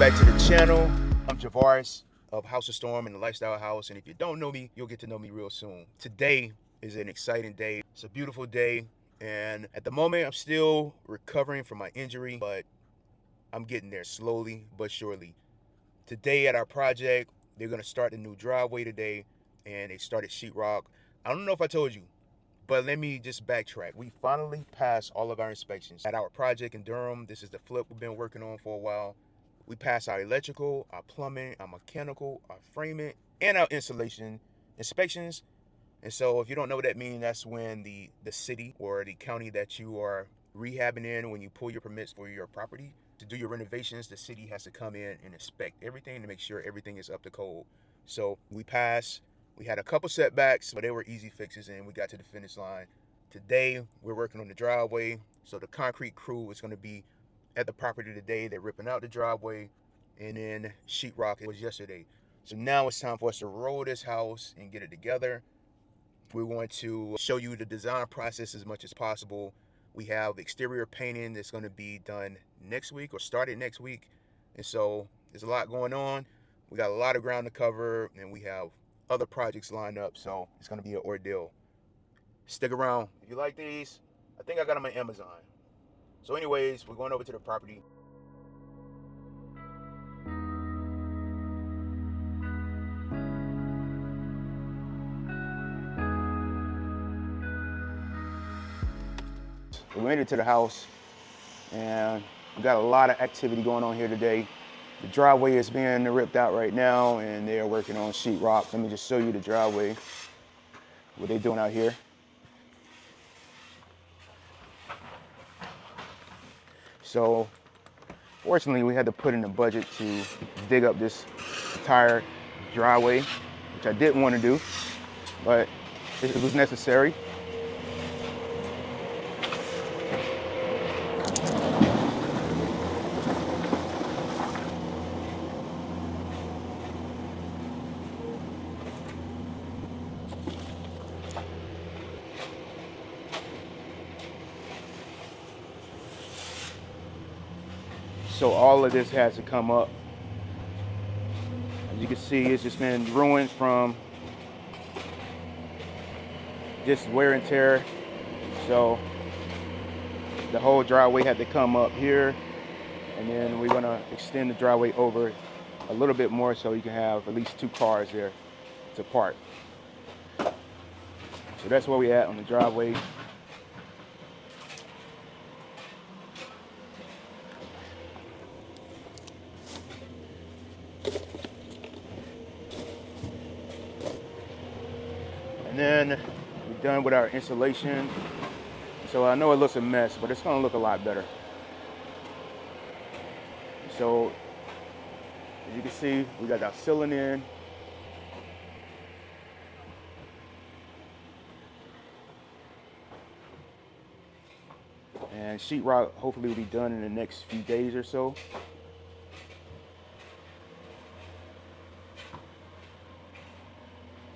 back to the channel. I'm Javaris of House of Storm and the Lifestyle House, and if you don't know me, you'll get to know me real soon. Today is an exciting day. It's a beautiful day, and at the moment, I'm still recovering from my injury, but I'm getting there slowly but surely. Today at our project, they're gonna start the new driveway today, and they started sheetrock. I don't know if I told you, but let me just backtrack. We finally passed all of our inspections at our project in Durham. This is the flip we've been working on for a while. We passed our electrical, our plumbing, our mechanical, our framing, and our insulation inspections. And so if you don't know what that means, that's when the city or the county that you are rehabbing in, when you pull your permits for your property to do your renovations, the city has to come in and inspect everything to make sure everything is up to code. So we passed. We had a couple setbacks, but they were easy fixes, and we got to the finish line. Today, we're working on the driveway. So the concrete crew is going to be at the property today. They're ripping out the driveway, and then sheetrock was yesterday. So now it's time for us to roll this house and get it together. We want to show you the design process as much as possible. We have exterior painting that's going to be done next week or started next week. And so there's a lot going on. We got a lot of ground to cover, and we have other projects lined up, so it's going to be an ordeal. Stick around. If you like these, I think I got them on Amazon. So anyways, we're going over to the property. We made it to the house, and we got a lot of activity going on here today. The driveway is being ripped out right now, and they're working on sheetrock. Let me just show you the driveway, what they're doing out here. So, fortunately, we had to put in a budget to dig up this entire driveway, which I didn't want to do, but it was necessary. So all of this has to come up. As you can see, it's just been ruined from just wear and tear. So the whole driveway had to come up here, and then we're gonna extend the driveway over a little bit more so you can have at least 2 cars there to park. So that's where we at on the driveway. And then we're done with our insulation. So I know it looks a mess, but it's gonna look a lot better. So as you can see, we got our ceiling in. And sheetrock hopefully will be done in the next few days or so.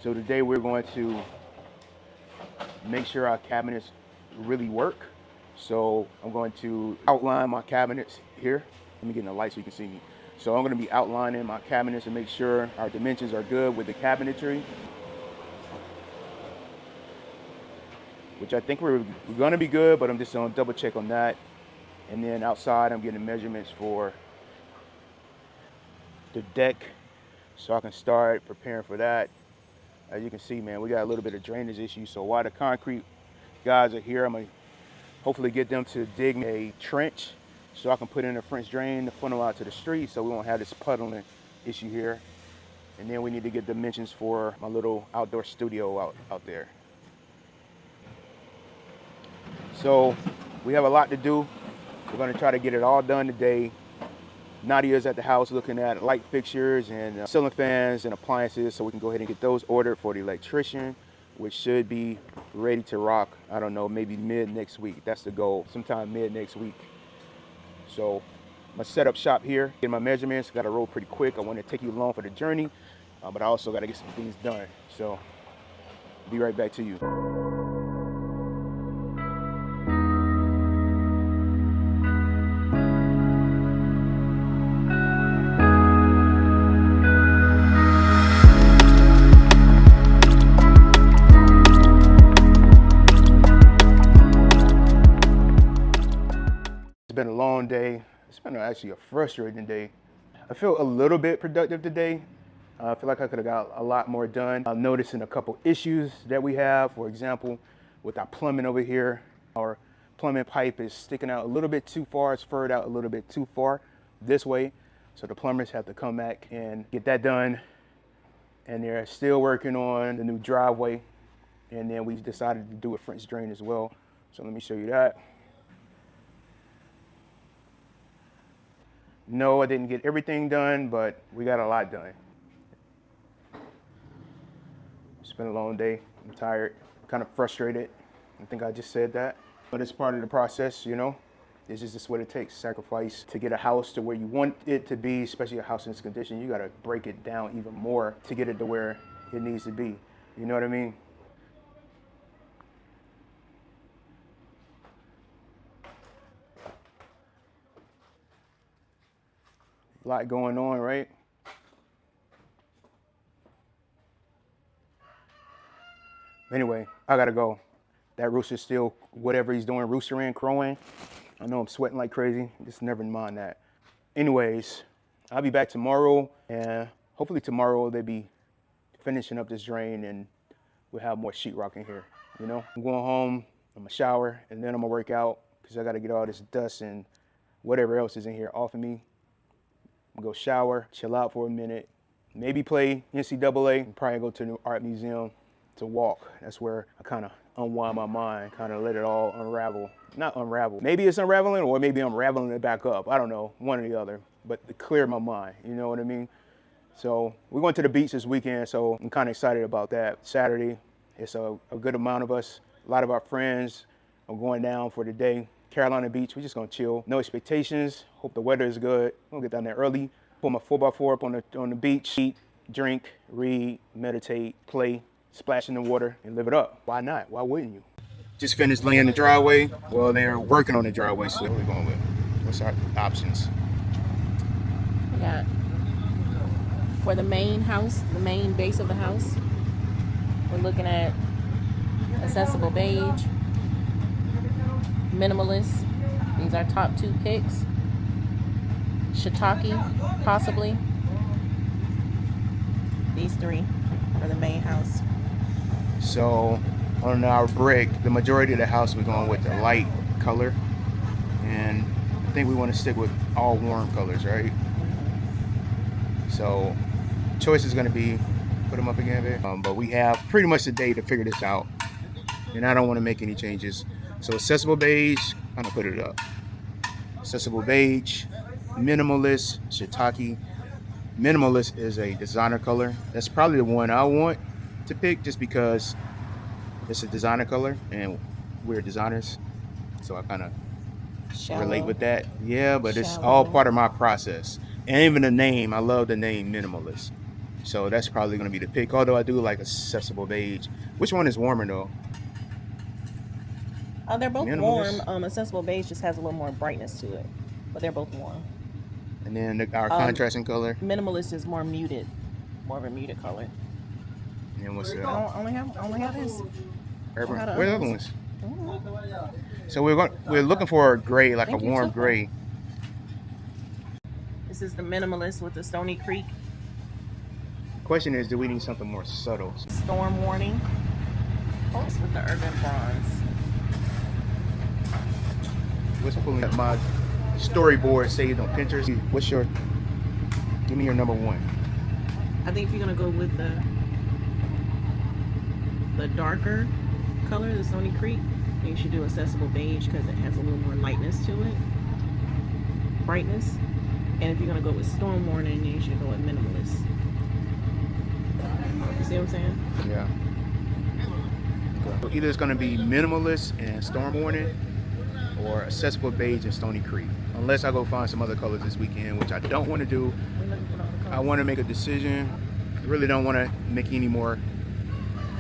So today we're going to make sure our cabinets really work. So I'm going to outline my cabinets here. Let me get in the light so you can see me. So I'm going to be outlining my cabinets and make sure our dimensions are good with the cabinetry, which I think we're going to be good, but I'm just going to double check on that. And then outside, I'm getting measurements for the deck so I can start preparing for that. As you can see, man, we got a little bit of drainage issues. So while the concrete guys are here, I'm gonna hopefully get them to dig a trench so I can put in a French drain to funnel out to the street so we won't have this puddling issue here. And then we need to get dimensions for my little outdoor studio out there. So we have a lot to do. We're gonna try to get it all done today. Nadia's at the house looking at light fixtures and ceiling fans and appliances, so we can go ahead and get those ordered for the electrician, which should be ready to rock, I don't know, maybe mid next week. That's the goal, sometime mid next week. So I'm gonna set up shop here, get my measurements, gotta roll pretty quick. I want to take you along for the journey, but I also gotta get some things done. So be right back to you. It's been actually a frustrating day. I feel a little bit productive today. I feel like I could have got a lot more done. I'm noticing a couple issues that we have. For example, with our plumbing over here, our plumbing pipe is sticking out a little bit too far. It's furrowed out a little bit too far this way. So the plumbers have to come back and get that done. And they're still working on the new driveway. And then we decided to do a French drain as well. So let me show you that. No, I didn't get everything done, but we got a lot done. It's been a long day. I'm tired, kind of frustrated. I think I just said that. But it's part of the process, you know? This is just what it takes, sacrifice to get a house to where you want it to be, especially a house in this condition. You gotta break it down even more to get it to where it needs to be. You know what I mean? A lot going on, right? Anyway, I gotta go. That rooster's still, whatever he's doing, roostering, crowing. I know I'm sweating like crazy. Just never mind that. Anyways, I'll be back tomorrow, and hopefully tomorrow they'll be finishing up this drain and we'll have more sheetrock in here, you know? I'm going home, I'm gonna shower, and then I'm gonna work out because I gotta get all this dust and whatever else is in here off of me. I'm gonna go shower, chill out for a minute, maybe play NCAA, and probably go to the art museum to walk. That's where I kind of unwind my mind, kind of let it all unravel. Not unravel. Maybe it's unraveling, or maybe I'm raveling it back up. I don't know, one or the other, but to clear my mind, you know what I mean? So we're going to the beach this weekend, so I'm kind of excited about that. Saturday, it's a good amount of us. A lot of our friends are going down for the day. Carolina Beach, we're just gonna chill. No expectations, hope the weather is good. We'll get down there early, pull my 4x4 up on the beach, eat, drink, read, meditate, play, splash in the water, and live it up. Why not? Why wouldn't you? Just finished laying the driveway. Well, they're working on the driveway, so what are we going with? What's our options? We got, for the main house, the main base of the house, we're looking at accessible beige, minimalist. These are top two picks. Shiitake, possibly. These three for the main house. So on our brick, the majority of the house, we're going with the light color, and I think we want to stick with all warm colors, right? So choice is going to be, put them up again, babe. But we have pretty much a day to figure this out, and I don't want to make any changes. So accessible beige, I'm gonna put it up. Accessible beige, minimalist, shiitake. Minimalist is a designer color. That's probably the one I want to pick, just because it's a designer color and we're designers, so I kind of relate with that. Yeah, but it's all part of my process. And even the name, I love the name minimalist, so that's probably going to be the pick, although I do like accessible beige. Which one is warmer though? They're both minimalist. Warm. Accessible beige just has a little more brightness to it, but they're both warm. And then our contrasting color? Minimalist is more muted, more of a muted color. And what's that? I only have this. Where are the other ones? So we're looking for a gray, like a warm gray. This is the minimalist with the Stony Creek. The question is, do we need something more subtle? Storm warning. Post with the urban bronze. What's pulling up my storyboard saved on Pinterest? Give me your number one. I think if you're gonna go with the darker color, the Stony Creek, you should do accessible beige because it has a little more lightness to it, brightness. And if you're gonna go with storm warning, you should go with minimalist. You see what I'm saying? Yeah. So either it's gonna be minimalist and storm warning, or accessible beige and Stony Creek. Unless I go find some other colors this weekend, which I don't want to do. I want to make a decision. I really don't want to make any more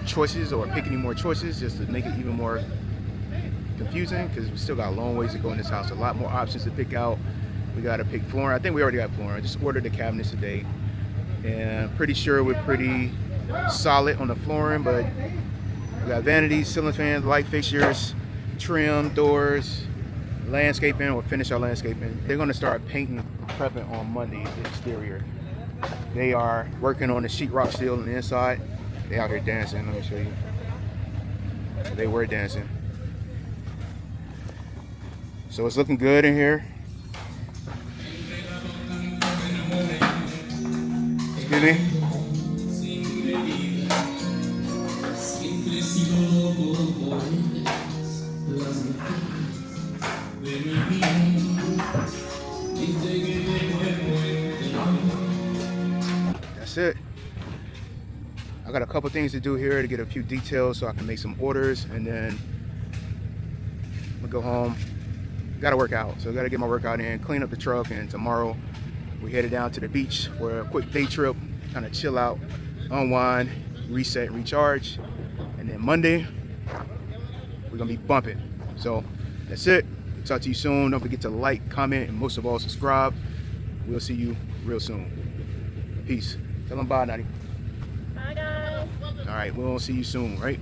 choices or pick any more choices, just to make it even more confusing, because we still got a long ways to go in this house. A lot more options to pick out. We got to pick flooring. I think we already got flooring. I just ordered the cabinets today, and pretty sure we're pretty solid on the flooring, but we got vanities, ceiling fans, light fixtures, trim, doors, landscaping or finish our landscaping. They're gonna start painting, prepping on Monday, the exterior. They are working on the sheetrock still on the inside. They out here dancing, let me show you. They were dancing. So it's looking good in here. Excuse me? That's it. I got a couple things to do here to get a few details so I can make some orders, and then I'm gonna go home. Gotta work out, so I gotta get my workout in, clean up the truck, and tomorrow we headed down to the beach for a quick day trip, kind of chill out, unwind, reset, recharge, and then Monday we're gonna be bumping. So that's it. Talk to you soon. Don't forget to like, comment, and most of all subscribe. We'll see you real soon. Peace. Tell them bye, Natty. Bye, guys. All right, we'll see you soon, right?